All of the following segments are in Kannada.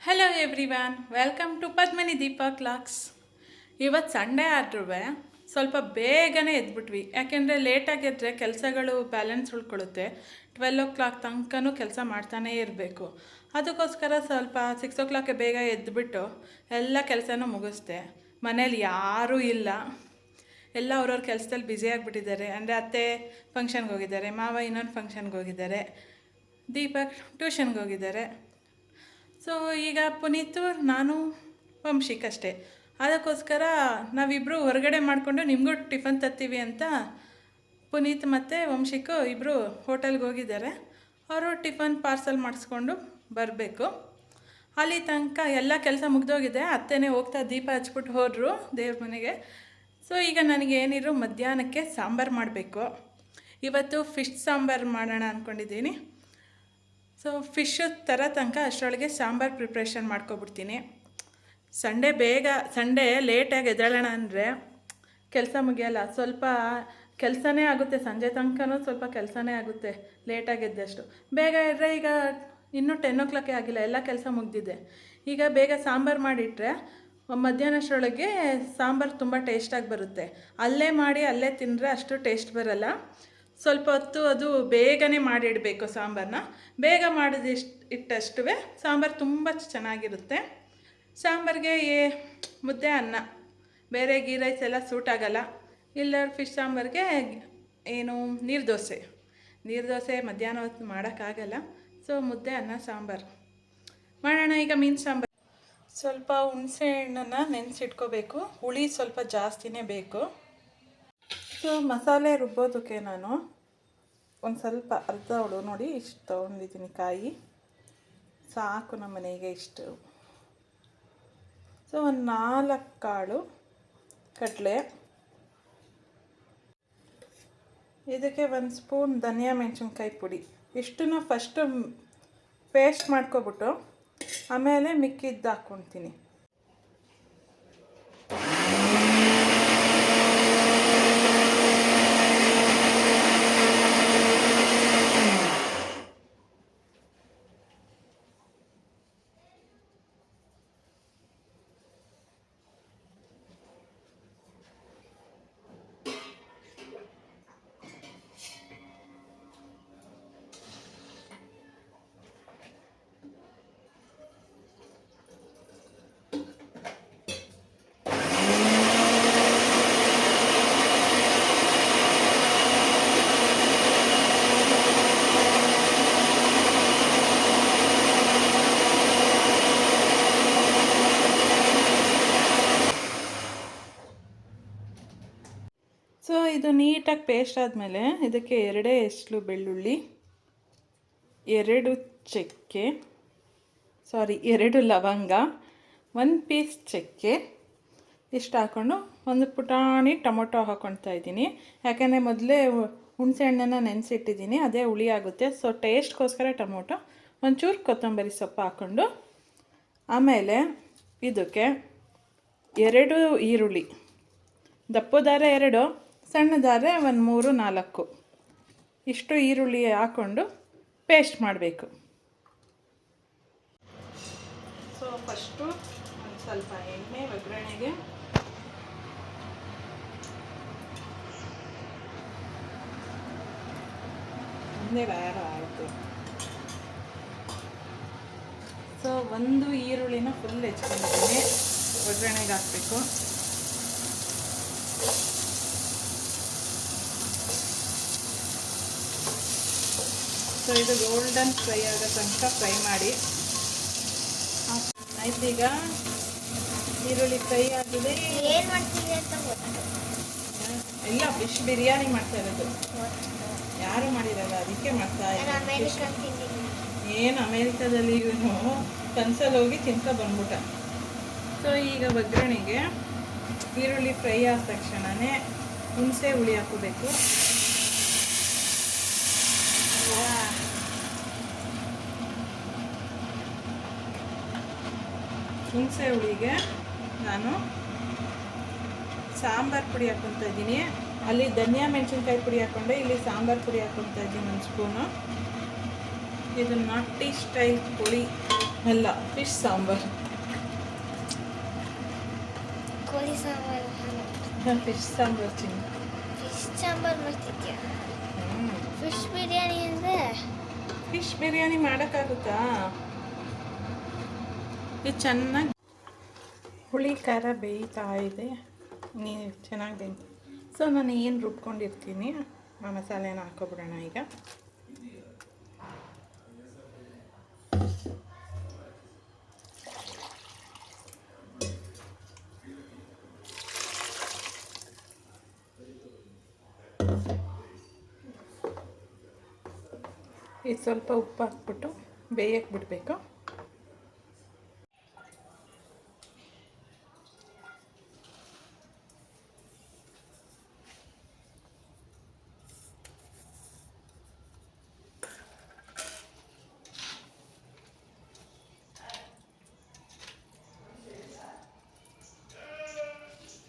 Hello everyone, welcome to Padmini Deepa ಕ್ಲಾಕ್ಸ್. ಇವತ್ತು ಸಂಡೇ ಆದ್ರೂ ಸ್ವಲ್ಪ ಬೇಗನೆ ಎದ್ಬಿಟ್ವಿ. ಯಾಕೆಂದರೆ ಲೇಟಾಗಿ ಎದ್ದರೆ ಕೆಲಸಗಳು ಬ್ಯಾಲೆನ್ಸ್ ಉಳ್ಕೊಳ್ಳುತ್ತೆ. 12 o'clock ತನಕನೂ ಕೆಲಸ ಮಾಡ್ತಾನೇ ಇರಬೇಕು. ಅದಕ್ಕೋಸ್ಕರ ಸ್ವಲ್ಪ 6 o'clock ಬೇಗ ಎದ್ದುಬಿಟ್ಟು ಎಲ್ಲ ಕೆಲಸನೂ ಮುಗಿಸ್ದೆ. ಮನೇಲಿ ಯಾರೂ ಇಲ್ಲ, ಎಲ್ಲ ಅವ್ರವ್ರ ಕೆಲಸದಲ್ಲಿ ಬ್ಯುಸಿ ಆಗಿಬಿಟ್ಟಿದ್ದಾರೆ. ಅಂದರೆ ಅತ್ತೆ ಫಂಕ್ಷನ್ಗೆ ಹೋಗಿದ್ದಾರೆ, ಮಾವ ಇನ್ನೊಂದು ಫಂಕ್ಷನ್ಗೆ ಹೋಗಿದ್ದಾರೆ, ದೀಪಕ್ ಟ್ಯೂಷನ್ಗೆ ಹೋಗಿದ್ದಾರೆ. ಸೊ ಈಗ ಪುನೀತು, ನಾನು, ವಂಶಿಕ್ ಅಷ್ಟೇ. ಅದಕ್ಕೋಸ್ಕರ ನಾವಿಬ್ಬರು ಹೊರಗಡೆ ಮಾಡಿಕೊಂಡು ನಿಮಗೂ ಟಿಫನ್ ತರ್ತೀವಿ ಅಂತ ಪುನೀತ್ ಮತ್ತು ವಂಶಿಕು ಇಬ್ಬರು ಹೋಟೆಲ್ಗೆ ಹೋಗಿದ್ದಾರೆ. ಅವರು ಟಿಫನ್ ಪಾರ್ಸಲ್ ಮಾಡಿಸ್ಕೊಂಡು ಬರಬೇಕು. ಅಲ್ಲಿ ತನಕ ಎಲ್ಲ ಕೆಲಸ ಮುಗಿದೋಗಿದೆ. ಅತ್ತೆನೇ ಹೋಗ್ತಾ ದೀಪ ಹಚ್ಬಿಟ್ಟು ಹೋದರು ದೇವ್ರ ಮನೆಗೆ. ಸೊ ಈಗ ನನಗೆ ಏನಿದ್ರು ಮಧ್ಯಾಹ್ನಕ್ಕೆ ಸಾಂಬಾರು ಮಾಡಬೇಕು. ಇವತ್ತು ಫಿಶ್ ಸಾಂಬಾರು ಮಾಡೋಣ ಅಂದ್ಕೊಂಡಿದ್ದೀನಿ. ಸೊ ಫಿಶ್ಶು ತರೋ ತನಕ ಅಷ್ಟರೊಳಗೆ ಸಾಂಬಾರು ಪ್ರಿಪ್ರೇಷನ್ ಮಾಡ್ಕೊಬಿಡ್ತೀನಿ. ಸಂಡೇ ಲೇಟಾಗಿ ಎದ್ದೇಳೋಣ ಅಂದರೆ ಕೆಲಸ ಮುಗಿಯಲ್ಲ. ಸ್ವಲ್ಪ ಕೆಲಸನೇ ಆಗುತ್ತೆ, ಸಂಜೆ ತನಕನೂ ಸ್ವಲ್ಪ ಕೆಲಸನೇ ಆಗುತ್ತೆ ಲೇಟಾಗಿ ಎದ್ದಷ್ಟು. ಬೇಗ ಇದ್ದರೆ ಈಗ ಇನ್ನೂ 10 o'clock ಆಗಿಲ್ಲ, ಎಲ್ಲ ಕೆಲಸ ಮುಗಿದಿದೆ. ಈಗ ಬೇಗ ಸಾಂಬಾರು ಮಾಡಿಟ್ರೆ ಮಧ್ಯಾಹ್ನಷ್ಟರೊಳಗೆ ಸಾಂಬಾರು ತುಂಬ ಟೇಸ್ಟಾಗಿ ಬರುತ್ತೆ. ಅಲ್ಲೇ ಮಾಡಿ ಅಲ್ಲೇ ತಿಂದರೆ ಅಷ್ಟು ಟೇಸ್ಟ್ ಬರಲ್ಲ. ಸ್ವಲ್ಪ ಹೊತ್ತು ಅದು ಬೇಗನೆ ಮಾಡಿಡಬೇಕು. ಸಾಂಬಾರನ್ನ ಬೇಗ ಇಟ್ಟಷ್ಟು ಸಾಂಬಾರು ತುಂಬ ಚೆನ್ನಾಗಿರುತ್ತೆ. ಸಾಂಬಾರಿಗೆ ಮುದ್ದೆ ಅನ್ನ, ಬೇರೆ ಗೀ ರೈಸ್ ಎಲ್ಲ ಸೂಟ್ ಆಗೋಲ್ಲ. ಇಲ್ಲ ಫಿಶ್ ಸಾಂಬಾರಿಗೆ ಏನು ನೀರು ದೋಸೆ ಮಧ್ಯಾಹ್ನ ಹೊತ್ತು ಮಾಡೋಕ್ಕಾಗಲ್ಲ. ಸೊ ಮುದ್ದೆ ಅನ್ನ ಸಾಂಬಾರು ಮಾಡೋಣ. ಈಗ ಮೀನು ಸಾಂಬಾರು, ಸ್ವಲ್ಪ ಹುಣಸೆ ಹಣ್ಣನ್ನು ನೆನೆಸಿಟ್ಕೋಬೇಕು. ಹುಳಿ ಸ್ವಲ್ಪ ಜಾಸ್ತಿನೇ ಬೇಕು. ಸೊ ಮಸಾಲೆ ರುಬ್ಬೋದಕ್ಕೆ ನಾನು ಒಂದು ಸ್ವಲ್ಪ ಅರ್ಧ ಹುಳು ನೋಡಿ ಇಷ್ಟು ತೊಗೊಂಡಿದ್ದೀನಿ. ಕಾಯಿ ಸಾಕು ನಮ್ಮ ಮನೆಗೆ ಇಷ್ಟು. ಸೊ ಒಂದು 4 ಕಾಳು ಕಡಲೆ, ಇದಕ್ಕೆ 1 ಸ್ಪೂನ್ ಧನಿಯಾ ಮೆಣಸಿನ್ಕಾಯಿ ಪುಡಿ. ಇಷ್ಟನ್ನು ಫಸ್ಟು ಪೇಸ್ಟ್ ಮಾಡ್ಕೊಬಿಟ್ಟು ಆಮೇಲೆ ಮಿಕ್ಕಿದ್ದು ಹಾಕ್ಕೊಳ್ತೀನಿ. ಸೊ ಇದು ನೀಟಾಗಿ ಪೇಸ್ಟ್ ಆದಮೇಲೆ ಇದಕ್ಕೆ 2 ಎಸಳು ಬೆಳ್ಳುಳ್ಳಿ, 2 ಚಕ್ಕೆ, 2 ಲವಂಗ, 1 ಪೀಸ್ ಚಕ್ಕೆ ಇಷ್ಟು ಹಾಕ್ಕೊಂಡು ಒಂದು ಪುಟಾಣಿ ಟೊಮೊಟೊ ಹಾಕ್ಕೊಳ್ತಾ ಇದ್ದೀನಿ. ಯಾಕೆಂದರೆ ಮೊದಲೇ ಹುಣಸೆ ಹಣ್ಣನ್ನು ನೆನೆಸಿಟ್ಟಿದ್ದೀನಿ, ಅದೇ ಹುಳಿ ಆಗುತ್ತೆ. ಸೊ ಟೇಸ್ಟ್ಗೋಸ್ಕರ ಟೊಮೊಟೊ, ಒಂಚೂರು ಕೊತ್ತಂಬರಿ ಸೊಪ್ಪು ಹಾಕ್ಕೊಂಡು ಆಮೇಲೆ ಇದಕ್ಕೆ 2 ಈರುಳ್ಳಿ, ದಪ್ಪದಾರೆ 2, ಸಣ್ಣದಾರೆ 1 3-4 ಇಷ್ಟು ಈರುಳ್ಳಿ ಹಾಕ್ಕೊಂಡು ಪೇಸ್ಟ್ ಮಾಡಬೇಕು. ಸೊ ಫಸ್ಟು ಒಂದು ಸ್ವಲ್ಪ ಎಣ್ಣೆ ಒಗ್ಗರಣೆಗೆ, ಒಂದೇ ವಾರ ಆಯಿತು. ಸೊ 1 ಈರುಳ್ಳಿನ ಫುಲ್ ಹೆಚ್ಕೊಂಡಿದ್ದೀನಿ, ಒಗ್ಗರಣೆಗೆ ಹಾಕಬೇಕು. ಸೊ ಇದು ಗೋಲ್ಡನ್ ಫ್ರೈ ಆಗೋ ತನಕ ಫ್ರೈ ಮಾಡಿ ಆಯ್ತು. ಈಗ ಈರುಳ್ಳಿ ಫ್ರೈ ಆಗಿದೆ. ಏನು ಮಾಡ್ತೀವಿ ಅಂತ ಎಲ್ಲ ಫಿಶ್ ಬಿರಿಯಾನಿ ಮಾಡ್ತಾ ಇರೋದು, ಯಾರು ಮಾಡಿರಲ್ಲ, ಅದಕ್ಕೆ ಮಾಡ್ತಾ ಇದ್ದೀನಿ. ಏನು ಅಮೇರಿಕಾದಲ್ಲಿ ಇವನು ಕನ್ಸಲ್ಲಿ ಹೋಗಿ ತಿನ್ಕೊ ಬಂದ್ಬಿಟ್ಟ. ಸೊ ಈಗ ಒಗ್ಗರಣೆಗೆ ಈರುಳ್ಳಿ ಫ್ರೈ ಆದ ತಕ್ಷಣವೇ ಹುಣಸೆ ಹುಳಿ ಹಾಕೋಬೇಕು. ಹುಣಸೆ ಹುಳಿಗೆ ನಾನು ಸಾಂಬಾರು ಪುಡಿ ಹಾಕ್ಕೊತಾ ಇದ್ದೀನಿ. ಅಲ್ಲಿ ಧನಿಯಾ ಮೆಣಸಿನ್ಕಾಯಿ ಪುಡಿ ಹಾಕ್ಕೊಂಡೆ, ಇಲ್ಲಿ ಸಾಂಬಾರು ಪುಡಿ ಹಾಕ್ಕೊತಾ ಇದ್ದೀನಿ 1 ಸ್ಪೂನು. ಇದು ನಾಟಿ ಸ್ಟೈಲ್ ಪುಡಿ. ಅಲ್ಲ, ಫಿಶ್ ಸಾಂಬಾರ್. ಕೋಳಿ ಸಾಂಬಾರು. ಫಿಶ್ ಸಾಂಬಾರ್ ಚಿನ್ನ. ಫಿಶ್ ಸಾಂಬಾರು ಮಾಡ್ತಿದ್ಯಾ? ಹ್ಞೂ. ಫಿಶ್ ಬಿರಿಯಾನಿ ಅಂದರೆ ಫಿಶ್ ಬಿರಿಯಾನಿ ಮಾಡೋಕ್ಕಾಗುತ್ತಾ? ಇದು ಚೆನ್ನಾಗಿ ಹುಳಿ ಖಾರ ಬೇಯ್ತಾ ಇದೆ, ನೀರು ಚೆನ್ನಾಗಿ ಬೇಯ್ತು. ಸೊ ನಾನು ಏನು ರುಬ್ಕೊಂಡಿರ್ತೀನಿ ಆ ಮಸಾಲೆನ ಹಾಕೊಬಿಡೋಣ ಈಗ. ಇದು ಸ್ವಲ್ಪ ಉಪ್ಪು ಹಾಕ್ಬಿಟ್ಟು ಬೇಯಕ್ಕೆ ಬಿಡಬೇಕು.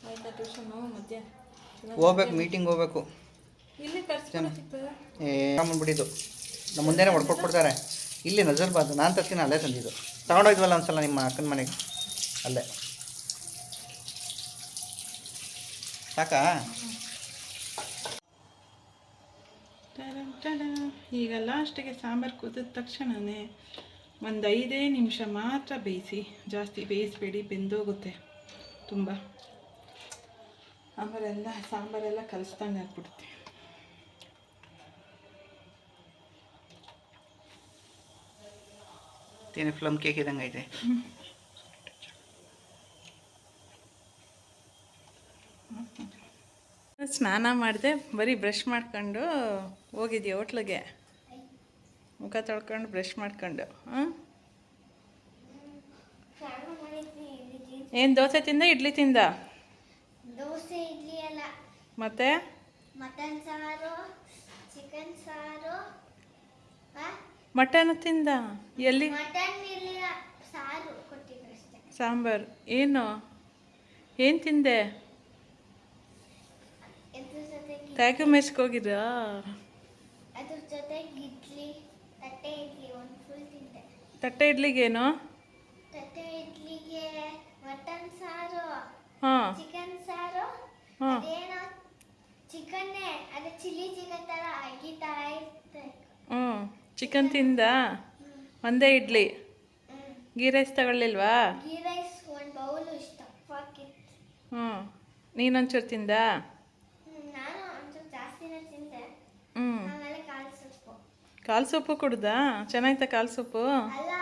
ಆಯ್ತಾ ಟ್ಯೂಷನು ಮಧ್ಯಾಹ್ನ ಹೋಗ್ಬೇಕು, ಮೀಟಿಂಗ್ ಹೋಗ್ಬೇಕು. ಇಲ್ಲಿ ಕರ್ಸ್ಬಿಟ್ಟು ಬಿಟ್ಟಿದ್ದು ನಮ್ಮ ಮುಂದೆನೇ ಹೊಡ್ಕೊಟ್ಬಿಡ್ತಾರೆ. ಇಲ್ಲಿ ನಜರ್ಬಾದ್ ನಾನು ತರ್ತೀನಿ, ಅಲ್ಲೇ ತಂದಿದ್ದು. ತಗೊಂಡೋಗಿದ್ವಲ್ಲ ಒಂದ್ಸಲ ನಿಮ್ಮ ಅಕ್ಕನ ಮನೆಗೆ, ಅಲ್ಲೇ. ಸಾಕಾ? ಈಗ ಲಾಸ್ಟಿಗೆ ಸಾಂಬಾರು ಕುದಿದ ತಕ್ಷಣವೇ ಒಂದು 5 ನಿಮಿಷ ಮಾತ್ರ ಬೇಯಿಸಿ, ಜಾಸ್ತಿ ಬೇಯಿಸಬೇಡಿ, ಬೆಂದೋಗುತ್ತೆ ತುಂಬ. ಆಮೇಲೆಲ್ಲ ಸಾಂಬಾರೆಲ್ಲ ಕಲಿಸ್ದಂಗೆ ಆಗ್ಬಿಡುತ್ತೆ. ಏನು ಪ್ಲಮ್ ಕೇಕ್ ಇದ್ದಂಗೆ ಐತೆ. ಸ್ನಾನ ಮಾಡಿದೆ, ಬರೀ ಬ್ರಷ್ ಮಾಡ್ಕೊಂಡು ಹೋಗಿದ್ದೆ ಹೋಟ್ಲಿಗೆ. ಮುಖ ತೊಳ್ಕೊಂಡು ಬ್ರಷ್ ಮಾಡ್ಕೊಂಡು. ಏನು ದೋಸೆ ತಿಂದ, ಇಡ್ಲಿ ತಿಂದ? ದೋಸೆ ಇಡ್ಲಿ ಅಲ್ಲ, ಮತ್ತೆ ಮಟನ್ ಸಾರು, ಚಿಕನ್ ಸಾರು. ಮಟನ್ ತಿಂದ? ಎಲ್ಲಿ? ಮಟನ್ ಇರಲಿಲ್ಲ, ಸಾರು ಕೊಟ್ಟಿದ್ದಷ್ಟೇ. ಸಾಂಬಾರು ಏನು ತಿಂದೆ? ಇದ್ರ ಜೊತೆಗೆ ಟ್ಯಾಗು ಮೆಸ್ಗೆ ಹೋಗಿದ್ರಾ? ಅದ್ರ ಜೊತೆಗೆ ಇಡ್ಲಿ, ತಟ್ಟೆ ಇಡ್ಲಿ ಒಂದು ಫುಲ್ ತಿಂದೆ. ತಟ್ಟೆ ಇಡ್ಲಿಗೇನು? ತಟ್ಟೆ ಇಡ್ಲಿಗೆ ಮಟನ್ ಸಾರು, ಹಾಂ ಚಿಕನ್ ಸಾರು. ಹಾಂ. ಅದೇನೋ ಚಿಕನ್ನೇ, ಅದು ಚಿಲ್ಲಿ ಚಿಕನ್ ಥರ ಅಗಿತಾ ಇರುತ್ತೆ. ಹ್ಞೂ. ಚಿಕನ್ ತಿಂದ? ಒಂದೇ ಇಡ್ಲಿ? ಗೀ ರೈಸ್ ತಗೊಳ್ಳಿಲ್ವಾ? ಗೀ ರೈಸ್ ಒಂದು ಬೌಲು ಇಷ್ಟ ಪಾಕಿತ್ತು. ಹ್ಞೂ. ನೀನೊಂಚೂರು ತಿಂದ? ನಾನು ಒಂಚೂರು ಜಾಸ್ತಿನೇ ತಿಂದೆ. ಹ್ಞೂ. ಆಮೇಲೆ ಕಾಲು ಸೊಪ್ಪು. ಕಾಲು ಸೊಪ್ಪು ಕುಡ್ದಾ? ಚೆನ್ನಾಯ್ತಾ ಕಾಲು ಸೊಪ್ಪು? ಅಲ್ಲ,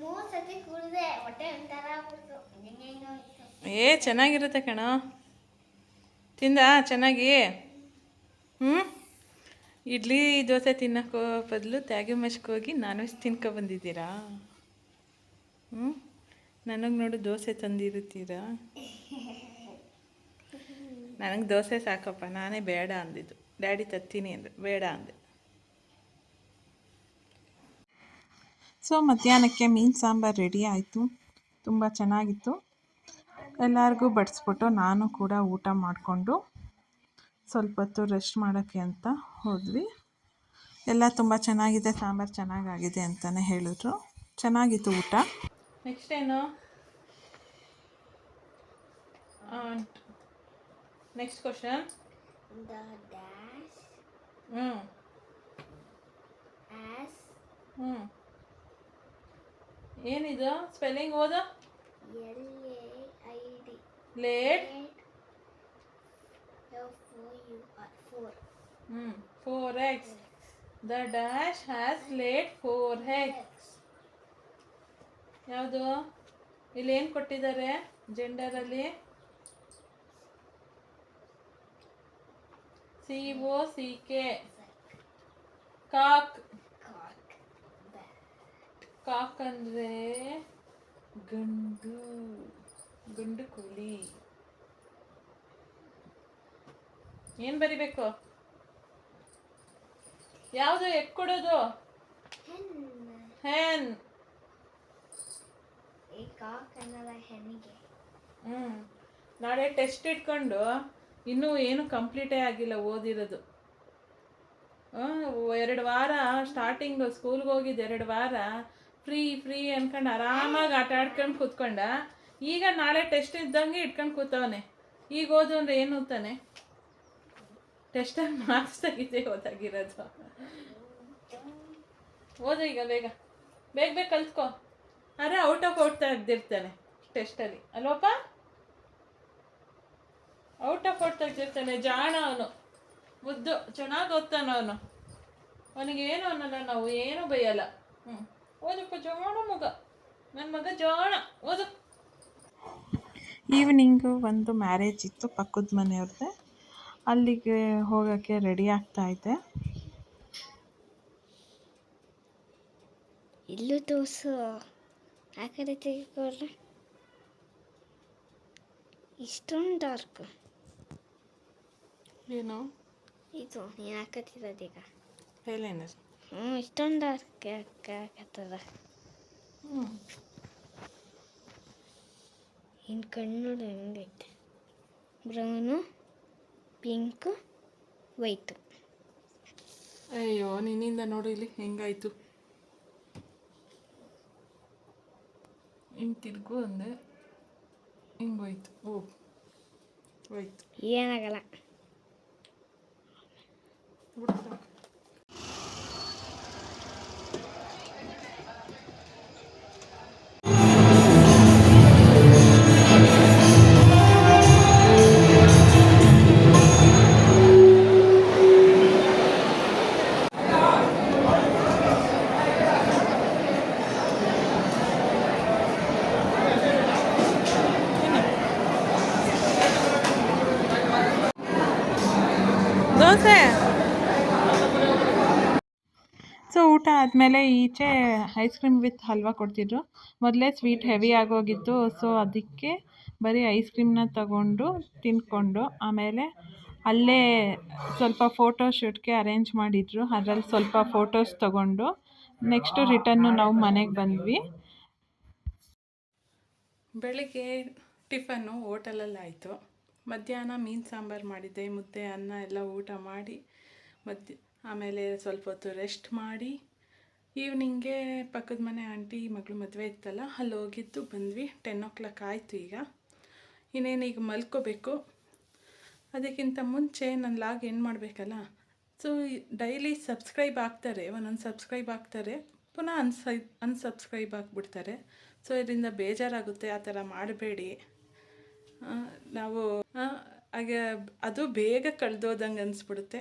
3 ಸತಿ ಕುಡಿದೆ, ಹೊಟ್ಟೆ ಒಂಥರ ಆಗ್ಬಿಡ್ತು, ಹೆಂಗೇನೋ ಇತ್ತು. ಚೆನ್ನಾಗಿರುತ್ತೆ ಕಣೋ. ತಿಂದ ಚೆನ್ನಾಗಿ? ಹ್ಞೂ. ಇಡ್ಲಿ ದೋಸೆ ತಿನ್ನೋಕ್ಕೋ ಬದಲು ತ್ಯಾಗಿ ಮೆಸ್ಗೆ ಹೋಗಿ ನಾನ್ ವೆಜ್ ತಿನ್ಕೊಬಂದಿದ್ದೀರಾ? ಹ್ಞೂ. ನನಗೆ ನೋಡು ದೋಸೆ ತಂದಿರುತ್ತೀರಾ? ನನಗೆ ದೋಸೆ ಸಾಕಪ್ಪ, ನಾನೇ ಬೇಡ ಅಂದಿದ್ದು. ಡ್ಯಾಡಿ ತತ್ತೀನಿ ಅಂದರೆ ಬೇಡ ಅಂದೆ. ಸೊ ಮಧ್ಯಾಹ್ನಕ್ಕೆ ಮೀನು ಸಾಂಬಾರು ರೆಡಿ ಆಯಿತು. ತುಂಬ ಚೆನ್ನಾಗಿತ್ತು. ಎಲ್ಲರಿಗೂ ಬಡಿಸ್ಬಿಟ್ಟು ನಾನು ಕೂಡ ಊಟ ಮಾಡಿಕೊಂಡು ಸ್ವಲ್ಪ ಹೊತ್ತು ರೆಸ್ಟ್ ಮಾಡೋಕ್ಕೆ ಅಂತ ಹೋದ್ವಿ. ಎಲ್ಲ ತುಂಬ ಚೆನ್ನಾಗಿದೆ, ಸಾಂಬಾರು ಚೆನ್ನಾಗಾಗಿದೆ ಅಂತಲೇ ಹೇಳಿದ್ರು. ಚೆನ್ನಾಗಿತ್ತು ಊಟ. ನೆಕ್ಸ್ಟ್ ಏನು? Next question. The dash ಹ್ಞೂ as ಹ್ಞೂ ಏನಿದು ಸ್ಪೆಲ್ಲಿಂಗ್ ಓದು. LAID late. F4 4x. The dash has laid 4 eggs. ಯಾವುದು? ಇಲ್ಲಿ ಏನು ಕೊಟ್ಟಿದ್ದಾರೆ ಜೆಂಡರಲ್ಲಿ? COCK. ಕಾಕ್. ಕಾಕ್ ಅಂದರೆ ಗಂಡು ಕೋಳಿ. ಏನು ಬರಿಬೇಕು? ಯಾವುದು ಎಗ್ ಕೊಡೋದು? ಹೆನ್. ಈ ಕಾಕ್ ಅನ್ನೋದ ಹೆಣ್ಣಿಗೆ. ನಾಳೆ ಟೆಸ್ಟ್ ಇಟ್ಕೊಂಡು ಇನ್ನೂ ಏನು ಕಂಪ್ಲೀಟೇ ಆಗಿಲ್ಲ ಓದಿರೋದು. 2 ವಾರ ಸ್ಟಾರ್ಟಿಂಗು ಸ್ಕೂಲ್ಗೆ ಹೋಗಿದ್ದು 2 ವಾರ ಫ್ರೀ ಅನ್ಕೊಂಡು ಆರಾಮಾಗಿ ಆಟ ಆಡ್ಕೊಂಡು ಕೂತ್ಕೊಂಡ. ಈಗ ನಾಳೆ ಟೆಸ್ಟ್ ಇದ್ದಂಗೆ ಇಟ್ಕೊಂಡು ಕೂತವನೆ. ಈಗ ಓದು ಅಂದರೆ ಏನು ಓದ್ತಾನೆ? ಟೆಸ್ಟಲ್ಲಿ ಮಾರ್ಕ್ಸ್ ತೆಗಿದೆ ಓದಾಗಿರೋದು. ಓದು ಈಗ ಬೇಗ ಬೇಗ ಕಲ್ತ್ಕೊ. ಅರೆ ಔಟ್ ತೆಗ್ದಿರ್ತಾನೆ ಟೆಸ್ಟಲ್ಲಿ ಅಲ್ವಪ್ಪ? ಔಟ್ ತೆಗ್ದಿರ್ತಾನೆ. ಜಾಣ ಅವನು, ಮುದ್ದು, ಚೆನ್ನಾಗಿ ಓದ್ತಾನ ಅವನು. ಅವನಿಗೆ ಏನು ಅನ್ನಲ್ಲ, ನಾವು ಏನು ಬೈಯಲ್ಲ. ಓದಪ್ಪ, ಜಾಣ ಮಗ, ನನ್ನ ಮಗ ಜಾಣ, ಓದು. ಈವ್ನಿಂಗು ಒಂದು ಮ್ಯಾರೇಜ್ ಇತ್ತು ಪಕ್ಕದ ಮನೆಯವ್ರದ್ದೆ. ಅಲ್ಲಿಗೆ ಹೋಗೋಕ್ಕೆ ರೆಡಿ ಆಗ್ತಾ ಇದ್ದೆ. ಇಲ್ಲೂ ತೋರಿಸು, ಆ ಕಡೆ ತೆಗೆದುಕೊಳ್ಳ. ಇಷ್ಟೊಂದು ಡಾರ್ಕ್ ಏನು ಇದು ನೀನು ಹಾಕತ್ತಿರೋದೀಗ? ಐಲೈನರ್. ಇಷ್ಟೊಂದು ಡಾರ್ಕ್ ಹಾಕತ್ತದ. ಇನ್ನು ಕಣ್ಣು ನೋಡಿ ಹೆಂಗೈತೆ. Brown, pink, white. ಅಯ್ಯೋ ನಿನ್ನಿಂದ ನೋಡು ಇಲ್ಲಿ ಹೆಂಗಾಯ್ತು. ಹಿಂಗೆ ತಿರ್ಗು ಅಂದೆ, ಹಿಂಗೆ ಹೋಯ್ತು. ಹೋಯ್ತು. ಏನಾಗಲ್ಲ. ದೋಸೆ. ಸೊ ಊಟ ಆದಮೇಲೆ ಈಚೆ ಐಸ್ ಕ್ರೀಮ್ ವಿತ್ ಹಲ್ವಾ ಕೊಡ್ತಿದ್ರು. ಮೊದಲೇ ಸ್ವೀಟ್ ಹೆವಿ ಆಗೋಗಿತ್ತು. ಸೊ ಅದಕ್ಕೆ ಬರೀ ಐಸ್ ಕ್ರೀಮ್ನ ತಗೊಂಡು ತಿಂದ್ಕೊಂಡು, ಆಮೇಲೆ ಅಲ್ಲೇ ಸ್ವಲ್ಪ ಫೋಟೋ ಶೂಟ್ಗೆ ಅರೇಂಜ್ ಮಾಡಿದ್ರು. ಅದರಲ್ಲಿ ಸ್ವಲ್ಪ ಫೋಟೋಸ್ ತಗೊಂಡು ನೆಕ್ಸ್ಟು ರಿಟರ್ನು ನಾವು ಮನೆಗೆ ಬಂದ್ವಿ. ಬೆಳಿಗ್ಗೆ ಟಿಫನ್ನು ಹೋಟೆಲಲ್ಲಿ ಆಯಿತು. ಮಧ್ಯಾಹ್ನ ಮೀನು ಸಾಂಬಾರು ಮಾಡಿದ್ದೆ, ಮುದ್ದೆ, ಅನ್ನ ಎಲ್ಲ ಊಟ ಮಾಡಿ ಆಮೇಲೆ ಸ್ವಲ್ಪ ಹೊತ್ತು ರೆಸ್ಟ್ ಮಾಡಿ ಈವ್ನಿಂಗ್ಗೆ ಪಕ್ಕದ ಮನೆ ಆಂಟಿ ಮಗಳು ಮದುವೆ ಇತ್ತಲ್ಲ, ಅಲ್ಲಿ ಹೋಗಿದ್ದು ಬಂದ್ವಿ. 10 ಆಯಿತು. ಈಗ ಮಲ್ಕೋಬೇಕು. ಅದಕ್ಕಿಂತ ಮುಂಚೆ ನನ್ನ ಲಾಗ್ ಏನು ಮಾಡಬೇಕಲ್ಲ. ಸೊ ಡೈಲಿ ಸಬ್ಸ್ಕ್ರೈಬ್ ಆಗ್ತಾರೆ, ಒಂದೊಂದು ಸಬ್ಸ್ಕ್ರೈಬ್ ಆಗ್ತಾರೆ, ಪುನಃ ಅನ್ಸಬ್ಸ್ಕ್ರೈಬ್ ಆಗಿಬಿಡ್ತಾರೆ. ಸೊ ಇದರಿಂದ ಬೇಜಾರಾಗುತ್ತೆ. ಆ ಥರ ಮಾಡಬೇಡಿ. ನಾವು ಹಾಗೆ ಅದು ಬೇಗ ಕಳೆದೋದಂಗೆ ಅನಿಸ್ಬಿಡುತ್ತೆ.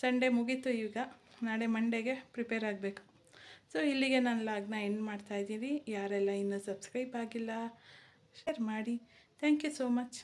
ಸಂಡೇ ಮುಗೀತು. ಈಗ ನಾಳೆ ಮಂಡೇಗೆ ಪ್ರಿಪೇರ್ ಆಗಬೇಕು. ಸೊ ಇಲ್ಲಿಗೆ ನಾನು ಲಾಗ್ನ ಎಂಡ್ ಮಾಡ್ತಾಯಿದ್ದೀನಿ. ಯಾರೆಲ್ಲ ಇನ್ನೂ ಸಬ್ಸ್ಕ್ರೈಬ್ ಆಗಿಲ್ಲ ಶೇರ್ ಮಾಡಿ. Thank you so much.